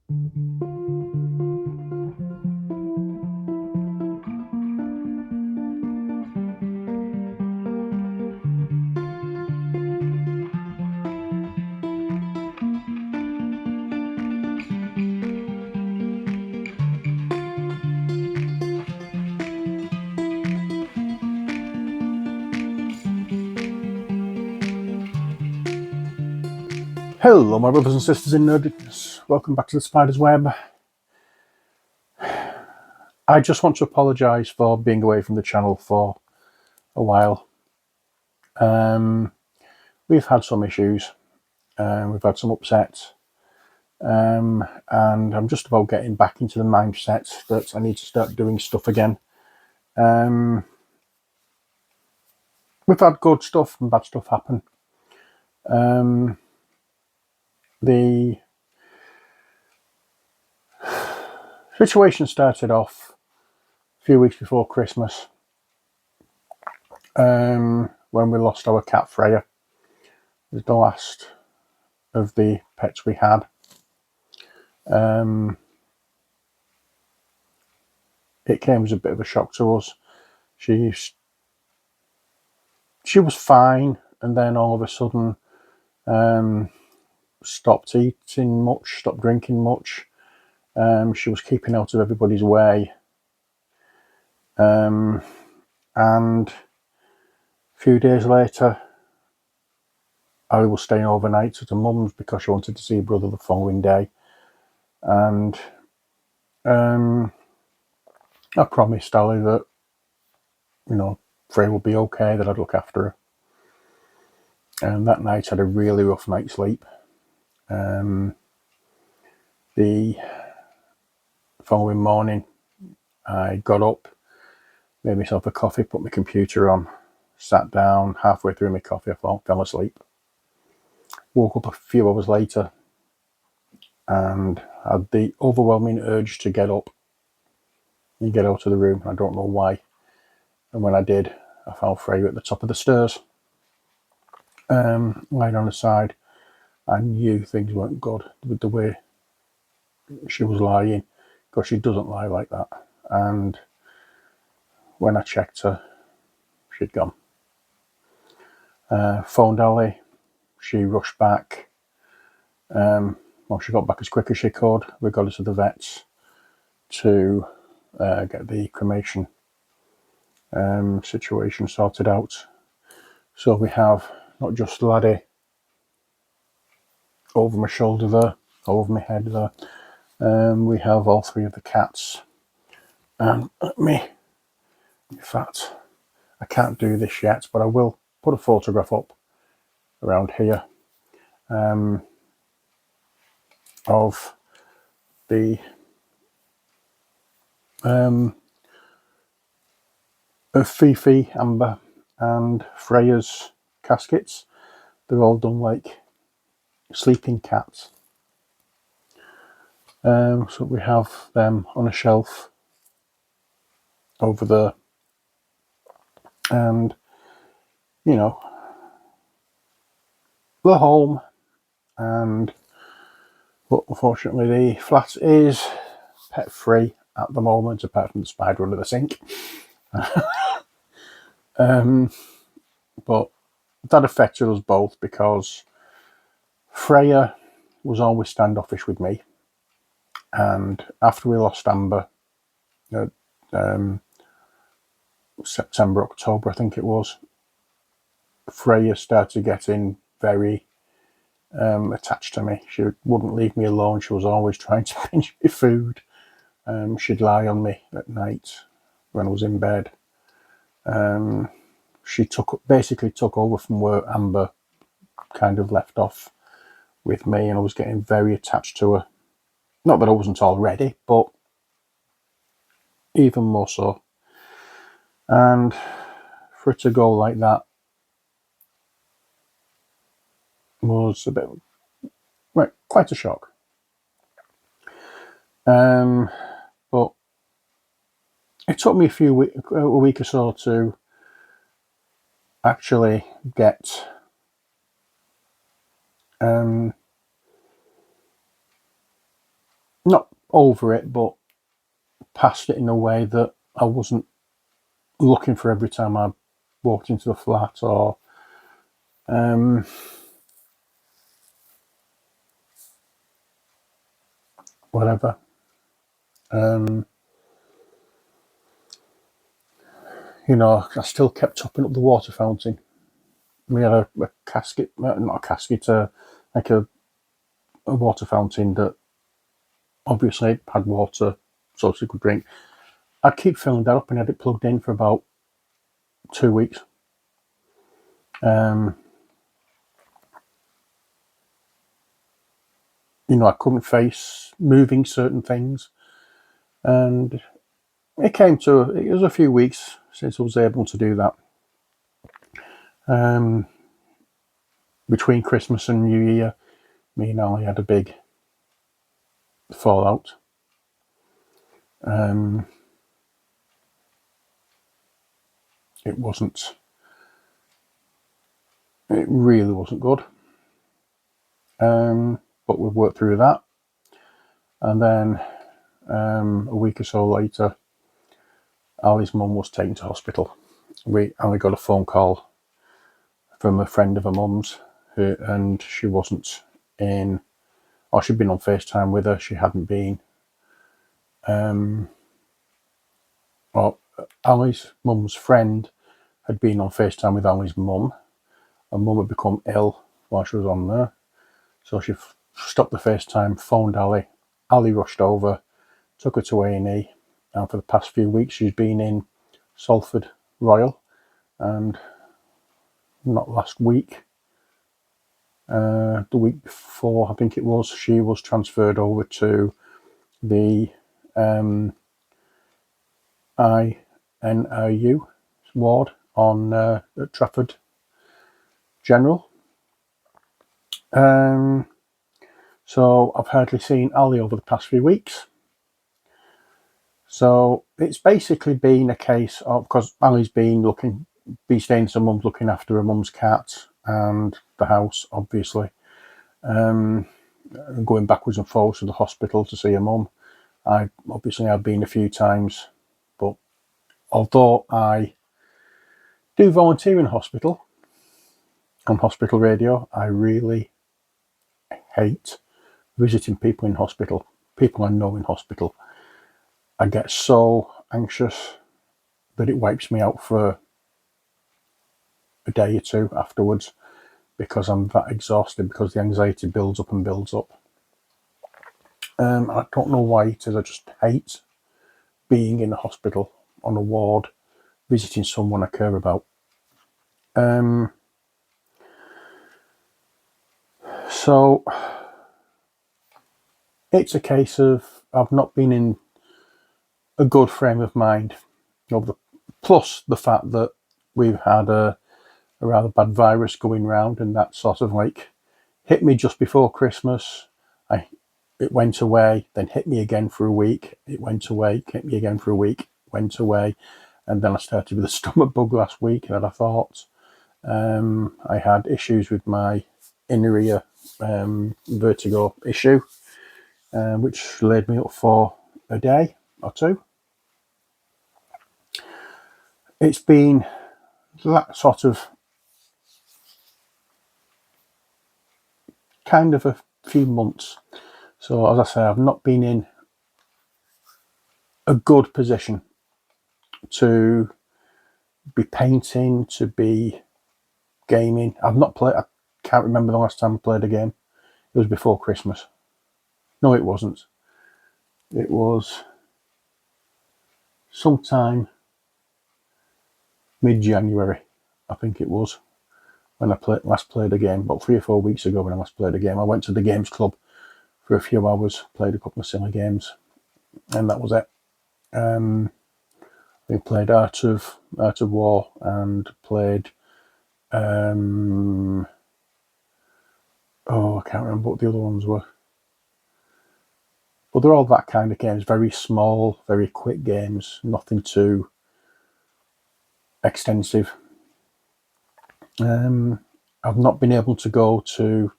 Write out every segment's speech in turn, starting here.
Hello my brothers and sisters in nerdiness, welcome back to the Spider's Web. I just want to apologise for being away from the channel for a while. We've had some issues, we've had some upsets, and I'm just about getting back into the mindset that I need to start doing stuff again. We've had good stuff and bad stuff happen. The situation started off a few weeks before Christmas, when we lost our cat Freya. It was the last of the pets we had. It came as a bit of a shock to us. She was fine, and then all of a sudden stopped eating much, stopped drinking much. She was keeping out of everybody's way, and a few days later I was staying overnight at her mum's because she wanted to see her brother the following day, and I promised Ali that, you know, Freya would be okay, that I'd look after her. And that night I had a really rough night's sleep. The following morning I got up, made myself a coffee, put my computer on, sat down. Halfway through my coffee I fell asleep. Woke up a few hours later and had the overwhelming urge to get up and get out of the room. I don't know why. And when I did, I found Freya at the top of the stairs, lying on her side. I knew things weren't good with the way she was lying, because she doesn't lie like that. And when I checked her, she'd gone. Phoned Ali. She rushed back. Well, she got back as quick as she could. We got her to the vets to get the cremation situation sorted out. So we have not just Laddie over my shoulder there, over my head there. We have all three of the cats. And in fact, I can't do this yet, but I will put a photograph up around here of the of Fifi, Amber and Freya's caskets. They're all done like sleeping cats. So we have them on a shelf over there, and you know, they're home. And but unfortunately the flat is pet free at the moment, apart from the spider under the sink. But that affected us both, because Freya was always standoffish with me, and after we lost Amber, September, October I think it was, Freya started getting very attached to me. She wouldn't leave me alone. She was always trying to pinch me food. She'd lie on me at night when I was in bed. She basically took over from where Amber kind of left off with me, and I was getting very attached to her. Not that I wasn't already, but even more so. And for it to go like that was a bit, well, quite a shock. But it took me a week or so to actually get not over it, but past it in a way that I wasn't looking for every time I walked into the flat or whatever. I still kept topping up the water fountain. We had a casket, not a casket, like a water fountain that obviously had water so she could drink. I'd keep filling that up and had it plugged in for about 2 weeks. I couldn't face moving certain things, and it was a few weeks since I was able to do that. Between Christmas and New Year, me and Ali had a big fallout. It really wasn't good. But we've worked through that. And then a week or so later, Ali's mum was taken to hospital. Ali got a phone call from a friend of her mum's, and she wasn't in, or she'd been on FaceTime with her. She hadn't been. Well, Ali's mum's friend had been on FaceTime with Ali's mum. Her mum had become ill while she was on there. So she stopped the FaceTime, phoned Ali. Ali rushed over, took her to A&E, and for the past few weeks she's been in Salford Royal. And not last week, the week before, I think it was, she was transferred over to the INRU ward on at Trafford General. So I've hardly seen Ali over the past few weeks. So it's basically been a case of, because Ali's been staying to mum's, looking after her mum's cat and the house, obviously. Going backwards and forwards to the hospital to see her mum. I've been a few times, but although I do volunteer in hospital, on hospital radio, I really hate visiting people in hospital, people I know in hospital. I get so anxious that it wipes me out for a day or two afterwards, because I'm that exhausted, because the anxiety builds up and builds up. I don't know why it is. I just hate being in a hospital on a ward, visiting someone I care about. So it's a case of I've not been in a good frame of mind, plus the fact that we've had a rather bad virus going round, and that sort of like hit me just before Christmas. It went away, then hit me again for a week. It went away, hit me again for a week, went away, and then I started with a stomach bug last week, and I thought I had issues with my inner ear vertigo issue, which laid me up for a day or two. It's been that sort of kind of a few months. So as I say, I've not been in a good position to be painting, to be gaming. I can't remember the last time I played a game. It was before Christmas. No, it wasn't. It was sometime mid-January, I think it was, when I last played a game. About 3 or 4 weeks ago when I last played a game. I went to the games club for a few hours, played a couple of silly games, and that was it. We played Art of War and played I can't remember what the other ones were. But they're all that kind of games, very small, very quick games, nothing too extensive. I've not been able to go to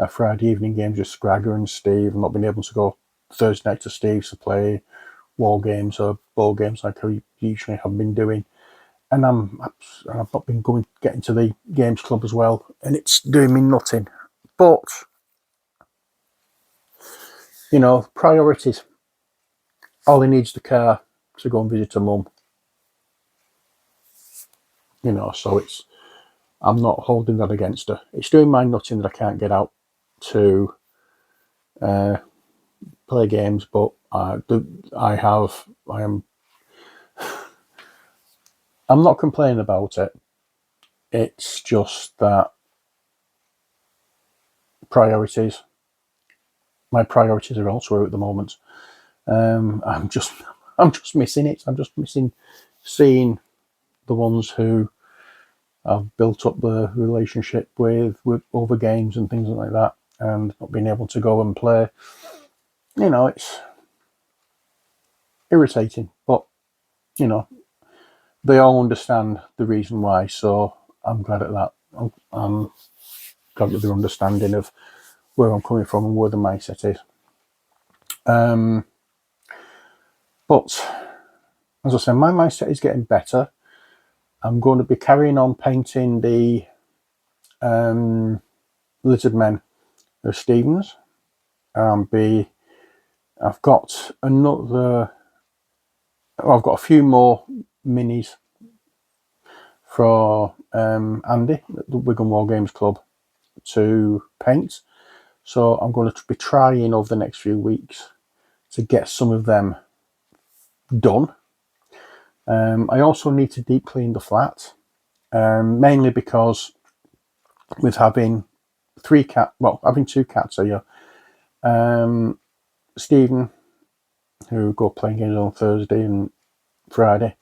Friday evening games with Scragger and Steve. I've not been able to go Thursday night to Steve's to play war games or board games like I usually have been doing. And I've not been getting to the games club as well, and it's doing me nothing. But priorities. All he needs the car to go and visit a mum. So I'm not holding that against her. It's doing my nothing that I can't get out to play games, but I'm not complaining about it. It's just that priorities. My priorities are elsewhere at the moment. I'm just missing it. I'm just missing seeing the ones who I've built up the relationship with over games and things like that, and not being able to go and play. It's irritating, but they all understand the reason why. So I'm glad at that. I'm glad that they're understanding of where I'm coming from and where the mindset is. But as I say, my mindset is getting better. I'm going to be carrying on painting the Lizard Men of Stevens. I've got a few more minis for Andy at the Wigan War Games Club to paint. So I'm going to be trying over the next few weeks to get some of them done. I also need to deep clean the flat, mainly because with having two cats here, Stephen, who go playing games on Thursday and Friday,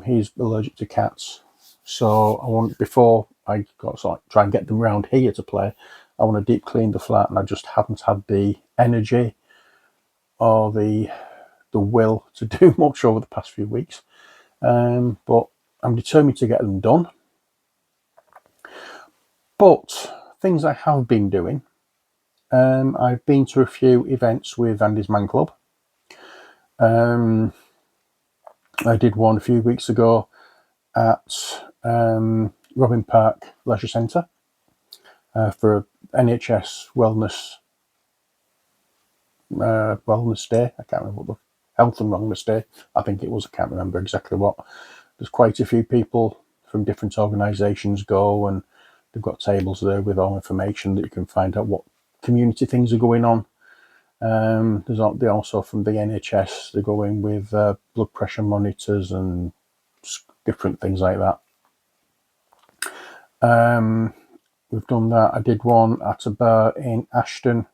he's allergic to cats. So before I try and get them round here to play, I want to deep clean the flat, and I just haven't had the energy or the will to do much over the past few weeks. But I'm determined to get them done. But things I have been doing, I've been to a few events with Andy's Man Club. I did one a few weeks ago at Robin Park Leisure Centre for NHS Wellness Day. I can't remember what the Health and Wellness Day. I think it was. I can't remember exactly what. There's quite a few people from different organisations go, and they've got tables there with all information that you can find out what community things are going on. They also from the NHS, they go in with blood pressure monitors and different things like that. We've done that. I did one at a bar in Ashton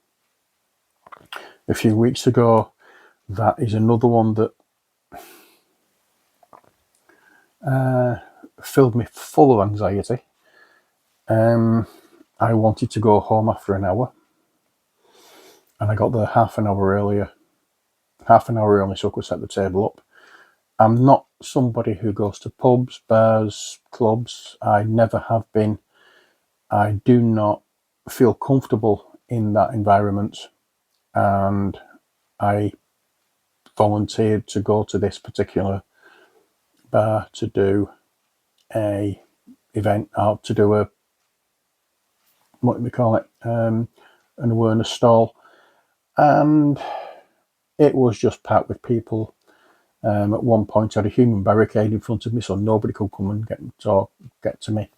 a few weeks ago. That is another one that filled me full of anxiety. I wanted to go home after an hour, and I got there half an hour early so I could set the table up. I'm not somebody who goes to pubs, bars, clubs. I never have been. I do not feel comfortable in that environment, and I volunteered to go to this particular bar to do a event, or to do a, what do we call it, an awareness stall, and it was just packed with people. At one point, I had a human barricade in front of me, so nobody could come and get to me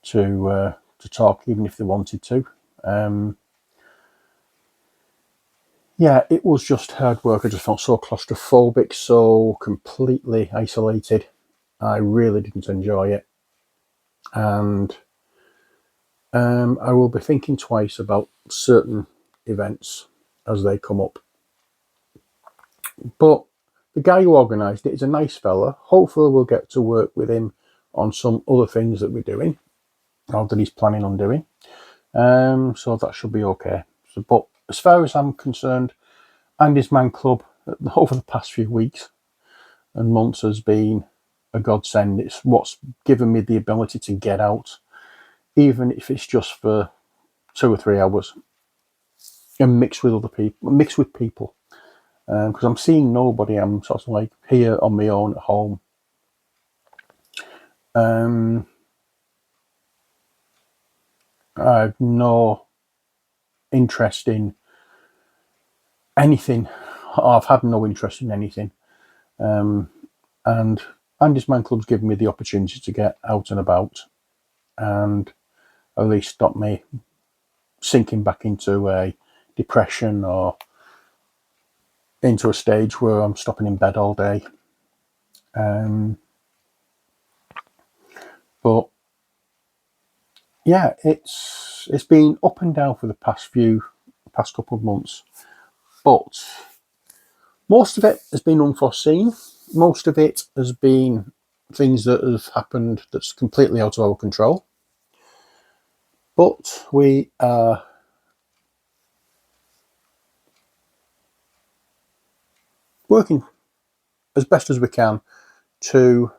to talk, even if they wanted to. Yeah, it was just hard work. I just felt so claustrophobic, so completely isolated. I really didn't enjoy it, and I will be thinking twice about certain events as they come up. But the guy who organised it is a nice fella. Hopefully we'll get to work with him on some other things that we're doing, or that he's planning on doing. So that should be okay. But as far as I'm concerned, Andy's Man Club over the past few weeks and months has been a godsend. It's what's given me the ability to get out, even if it's just for 2 or 3 hours. and mix with other people, mix with people, because I'm seeing nobody. I'm sort of like here on my own at home. I've no interest in anything. I've had no interest in anything. And Andy's Man Club's given me the opportunity to get out and about and at least stop me sinking back into a depression or into a stage where I'm stopping in bed all day. But yeah, it's been up and down for the past couple of months, but most of it has been unforeseen. Most of it has been things that have happened that's completely out of our control. But we are working as best as we can to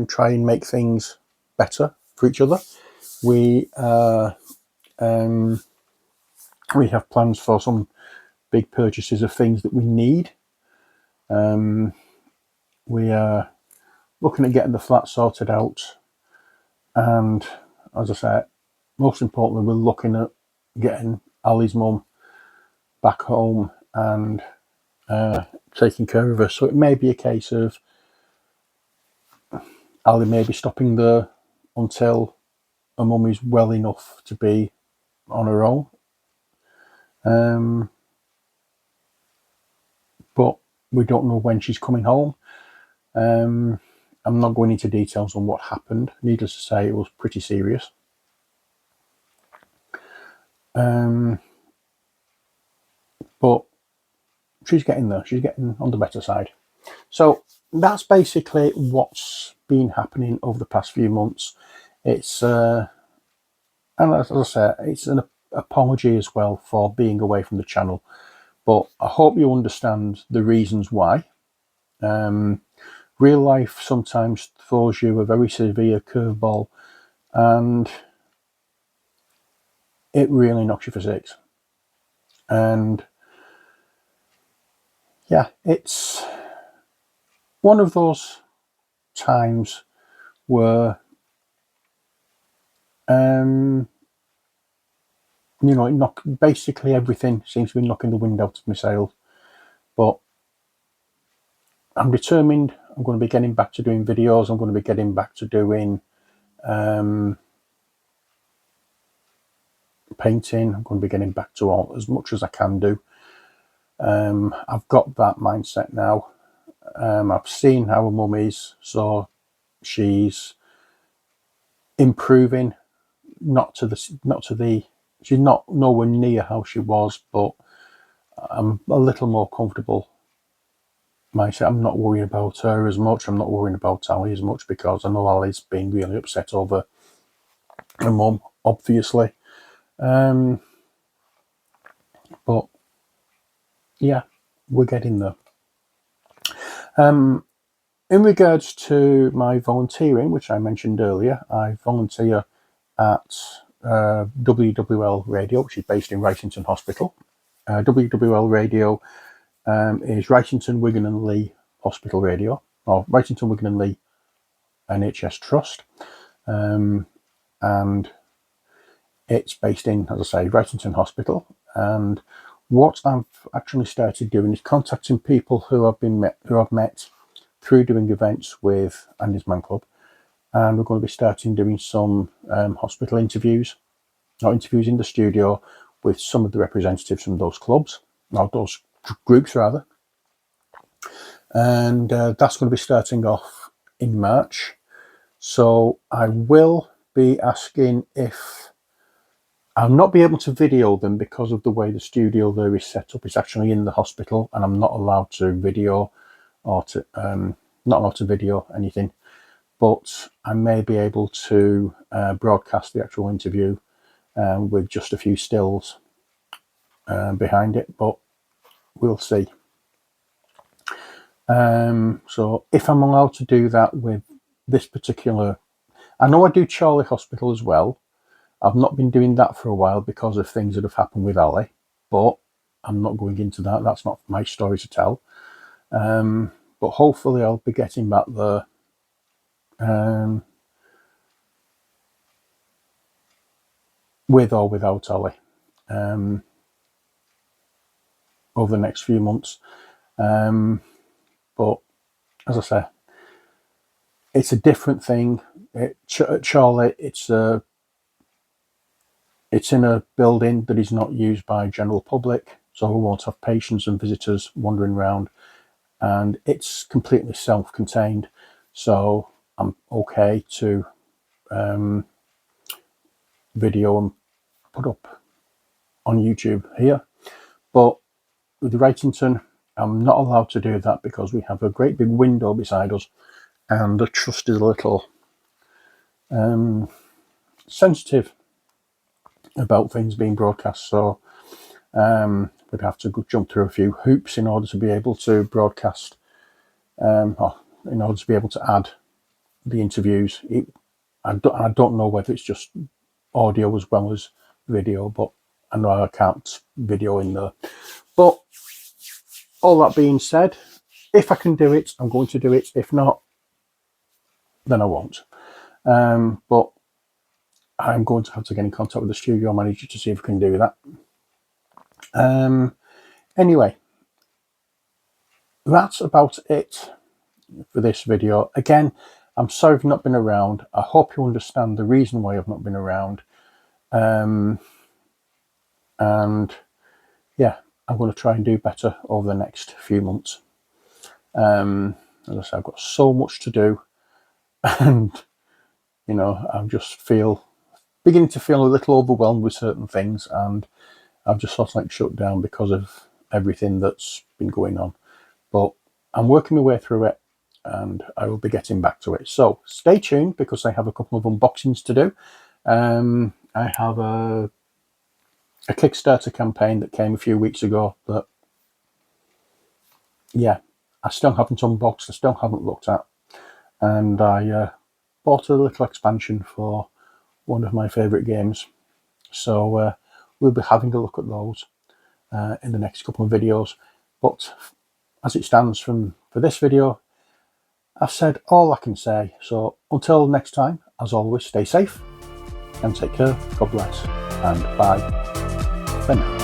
try and make things better for each other. We we have plans for some big purchases of things that we need. We are looking at getting the flat sorted out, and as I said, most importantly, we're looking at getting Ali's mum back home and taking care of her. So it may be a case of Ali may be stopping there until her mum is well enough to be on her own. But we don't know when she's coming home. I'm not going into details on what happened. Needless to say, it was pretty serious. But she's getting there. She's getting on the better side. So that's basically what's been happening over the past few months. It's and as I say, it's an apology as well for being away from the channel. But I hope you understand the reasons why. Real life sometimes throws you a very severe curveball, and it really knocks you for six. And yeah, it's one of those times where basically everything seems to be knocking the wind out of my sails. But I'm determined. I'm going to be getting back to doing videos. I'm going to be getting back to doing painting. I'm going to be getting back to all as much as I can do. I've got that mindset now. I've seen how her mum is, so she's improving. She's not nowhere near how she was, but I'm a little more comfortable myself. I'm not worrying about her as much. I'm not worrying about Ali as much because I know Ali's been really upset over her mum, obviously. But yeah, we're getting there. In regards to my volunteering, which I mentioned earlier, I volunteer at WWL Radio, which is based in Wrightington Hospital. WWL Radio is Wrightington, Wigan and Lee Hospital Radio, or Wrightington, Wigan and Lee NHS Trust. And it's based in, as I say, Wrightington Hospital. And what I've actually started doing is contacting people who I've met through doing events with Andy's Man Club. And we're going to be starting doing some hospital interviews, or interviews in the studio with some of the representatives from those clubs, or those groups rather. And that's going to be starting off in March. So I will be asking if I'll not be able to video them because of the way the studio there is set up. It's actually in the hospital, and I'm not allowed to video or to not allowed to video anything. But I may be able to broadcast the actual interview with just a few stills behind it, but we'll see. So if I'm allowed to do that with this particular, I know I do Charlie Hospital as well. I've not been doing that for a while because of things that have happened with Ali. but I'm not going into that. That's not my story to tell. But hopefully I'll be getting back there with or without Ollie over the next few months. But as I say, it's a different thing. At Charlotte, it's in a building that is not used by general public, so we won't have patients and visitors wandering around, and it's completely self-contained, so I'm okay to video and put up on YouTube here. But with Wrightington, I'm not allowed to do that because we have a great big window beside us, and the trust is a little sensitive about things being broadcast, so we'd have to jump through a few hoops in order to be able to broadcast, or in order to be able to add the interviews. I don't know whether it's just audio as well as video, but I know I can't video in there. But all that being said, if I can do it, I'm going to do it. If not, then I won't. But I'm going to have to get in contact with the studio manager to see if I can do that. Anyway, that's about it for this video. Again, I'm sorry I've not been around. I hope you understand the reason why I've not been around. And yeah, I'm going to try and do better over the next few months. As I said, I've got so much to do, and you know, I'm just beginning to feel a little overwhelmed with certain things, and I've just sort of like shut down because of everything that's been going on. But I'm working my way through it, and I will be getting back to it. So stay tuned, because I have a couple of unboxings to do. I have a Kickstarter campaign that came a few weeks ago that, yeah, I still haven't unboxed, I still haven't looked at. And I bought a little expansion for one of my favourite games. So we'll be having a look at those in the next couple of videos. But as it stands for this video, I've said all I can say. So until next time, as always, stay safe and take care. God bless, and bye for now.